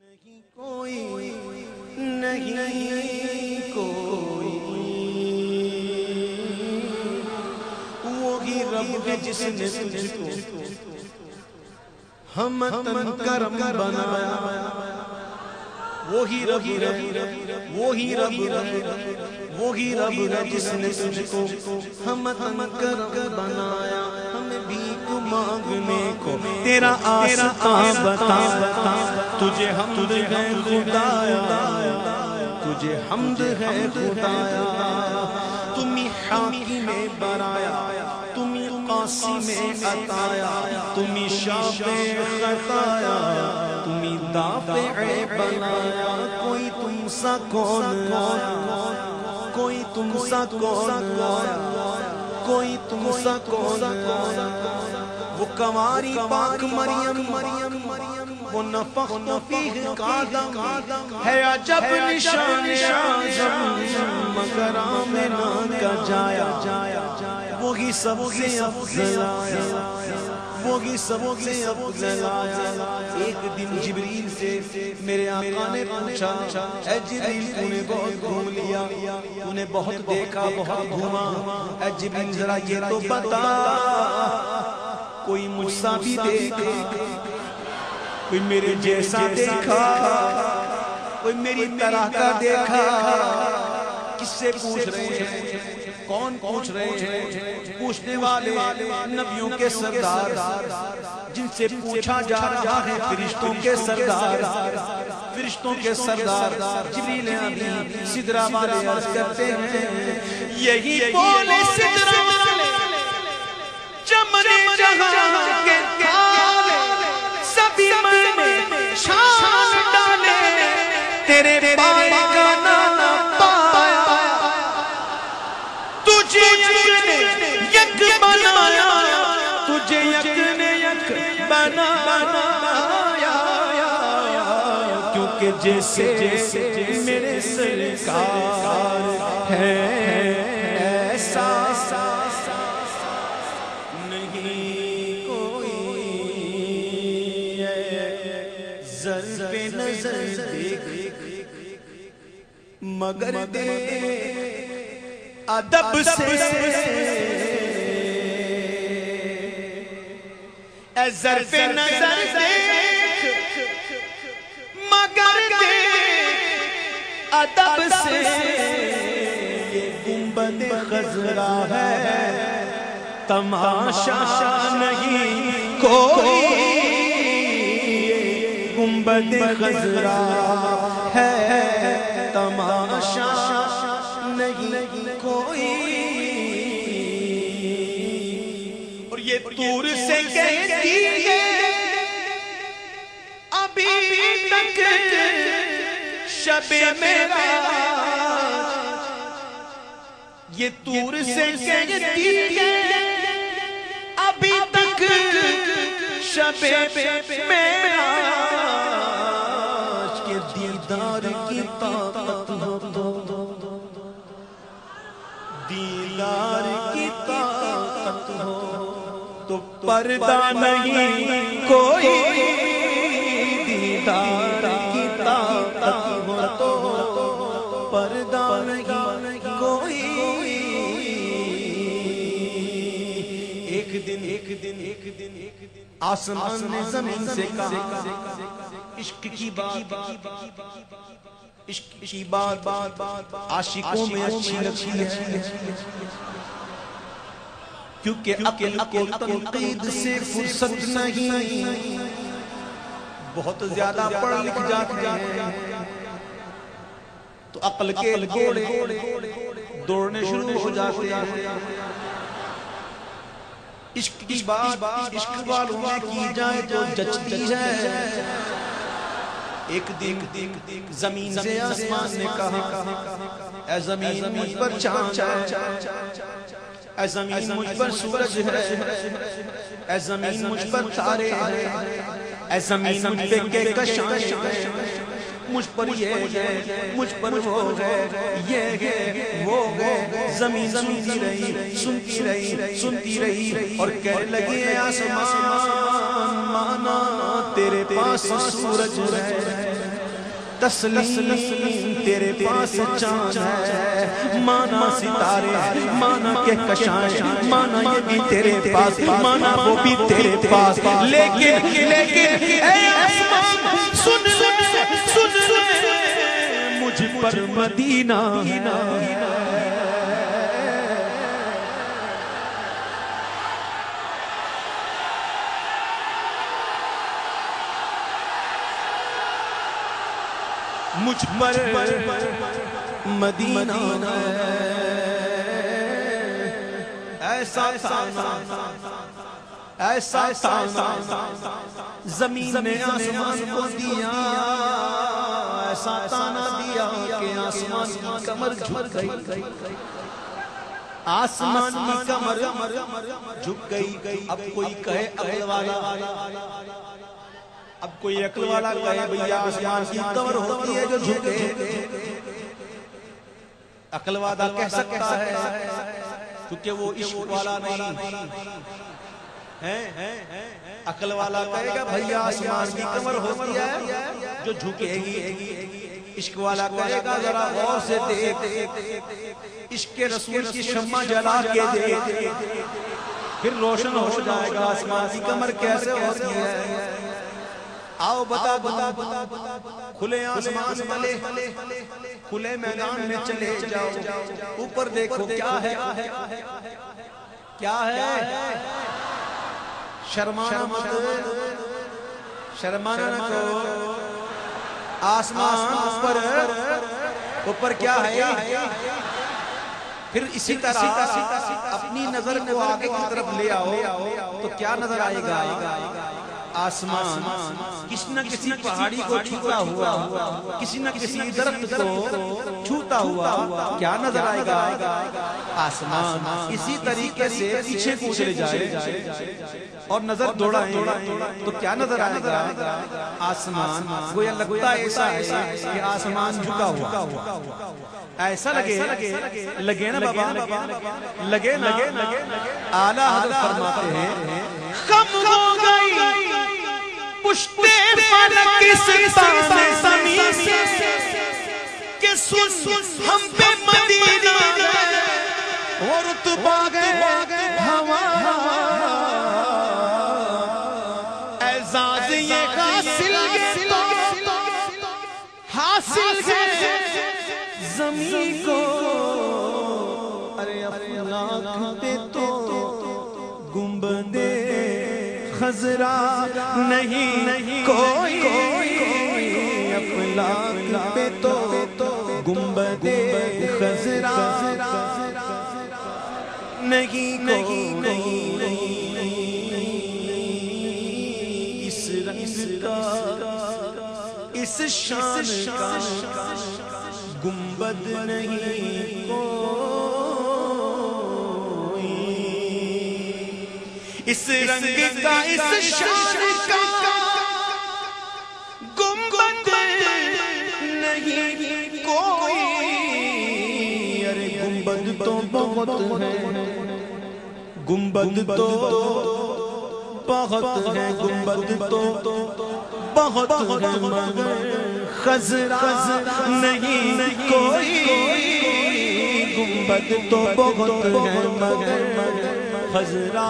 نہیں کوئی نہیں کوئی وہی رب ہے جس نے تجھ کو ہمتن کرم بنایا وہی رب ہے وہی رب ہے وہی رب ہے جس نے تجھ کو ہمتن کرم بنایا ہمیں بھیک مانگنے کو تیرا آستا بتا تجھے حمد ہے خدایا تجھے حمد ہے خدایا تمہیں حاکم برایا تمہیں قاسم عطایا تمہیں شافع خطایا تمہیں دافع بنایا کوئی تم سا کون کوئی تم سا کون کوئی تم سا کون وہ کنواری پاک مریم وہ نفخت فیہ کآدم ہے عجب نشان اعظم مگر آمنہ کا جایا وہی سب سے افضل آیا وہی سب سے افضل آیا ایک دن جبریل سے میرے آقا نے پوچھا اے جبریل تو نے بہت گھوم لیا تو نے بہت دیکھا بہت گھوما اے جبریل ذرا یہ تو بتا کوئی مجھ سا بھی دیکھا کوئی میرے جیسا دیکھا کوئی میری طرح کا دیکھا کس سے پوچھ رہے ہیں کون پوچھ رہے ہیں پوچھنے والے نبیوں کے سردار جن سے پوچھا جا رہا ہے فرشتوں کے سردار فرشتوں کے سردار جبریل امین سدرہ والے عرض کرتے ہیں یہی بولے سدرہ والے چمن جہاں کے کھالے سبھی میں شان ڈالے تیرے پائے کا نانا پایا تجھے یک نے یک بنایا تجھے یک نے یک بنایا کیونکہ جیسے میرے سرکار ہے ایسا نہیں کوئی ظرف نظر دیکھ مگر دے ادب سے اے ظرف نظر دیکھ مگر دے ادب سے یہ گنبد خضرا ہے تماشا نہیں کوئی گنبد خضرا ہے تماشا نہیں کوئی اور یہ طور سے کہتی ہے ابھی تک شب معراج یہ طور سے کہتی ہے ابھی تک شب معراج کے دیدار کی طاقت ہو دیدار کی طاقت ہو تو پردہ نہیں کوئی دیدار کی طاقت ہو تو پردہ نہیں کوئی ایک دن آسمان نے زمین سے کہا عشق کی بات عشق کی بات عاشقوں میں اچھی لگتی ہے کیونکہ عقل کو تنقید سے فرصت نہیں بہت زیادہ پڑھ لکھ جاتے ہیں تو عقل کے گھوڑے دوڑنے شروع ہو جاتے ہیں عشق کی بات عشق والوں میں کی جائے تو جچتی ہے ایک دن زمین سے آسمان نے کہا اے زمین مجھ پر چاند ہے اے زمین مجھ پر سورج ہے اے زمین مجھ پر تارے ہیں اے زمین مجھ پہ کہکشاں ہے مجھ پر یہ ہے مجھ پر وہ ہے یہ ہے وہ ہے زمین سنتی رہی اور کہنے لگی آسمان مانا تیرے پاس سورج ہے تسلیم تیرے پاس چاند ہے، مانا ستارے مانا کہکشائیں، مانا یہ بھی تیرے پاس مانا وہ بھی تیرے پاس، لیکن اے آسمان سن لے مجھ پر مدینہ مجھ پر مدینہ ایسا تانا زمین میں آسمان کو دیا، ایسا تانا دیا کہ آسمان کی کمر جھک گئی، آسمان کی کمر جھک گئی۔ اب کوئی کہے عقل والا، اب کوئی عقل والا کہے بھئی آسمان کی کمر ہوتی ہے جو جھکے، عقل والا کہہ سکتا ہے کیونکہ وہ عشق والا نہیں ہے۔ عقل والا کہے گا بھئی آسمان کی کمر ہوتی ہے جو جھکے گی، عشق والا کہے گا ذرا غور سے دیکھ، عشق کے رسول کی شمع جلا کے دیکھ، پھر روشن ہو جائے گا آسمان کی کمر کیسے ہوتی ہے۔ آؤ بتا کھلے آسمان والے کھلے میدان میں چلے جاؤ، اوپر دیکھو کیا ہے، کیا ہے، شرمانا مت، شرمانا نہ کرو، آسمان اوپر کیا ہے۔ پھر اسی طرح اپنی نظر کو آگے کی طرف لے آؤ تو کیا نظر آئے گا، آسمان کسی نہ کسی پہاڑی کو چھوتا ہوا، کسی نہ کسی درخت کو چھوتا ہوا، کیا نظر آئے گا، آسمان اسی طریقے سے پیچھے کو چلے جائے اور نظر دوڑائیں تو کیا نظر آئے گا، آسمان گویا لگتا ایسا ہے کہ آسمان جھکا ہوا، ایسا لگے نا بابا، لگے نا۔ اعلیٰ حضرت فرماتے ہیں خم ہو گئی پشتے فلک ستانے زمین سے کہ سن ہم پہ مدینہ اور رتبہ گئے ہوا، اعزاز یہ حاصل ہے زمین کو، ارے افلاک پہ تو گنبدِ خضرا نہیں کوئی، افلاک پہ تو گنبدِ خضرا نہیں، اس رنگ کا اس شان کا گنبد نہیں کوئی، اس رنگ کا اس شان کا گنبد نہیں کوئی، ارے گنبد تو بہت ہے، گنبد تو بہت ہے، گنبد تو بہت ہے مگر خضرا نہیں کوئی، گنبد تو بہت ہے مگر خضرا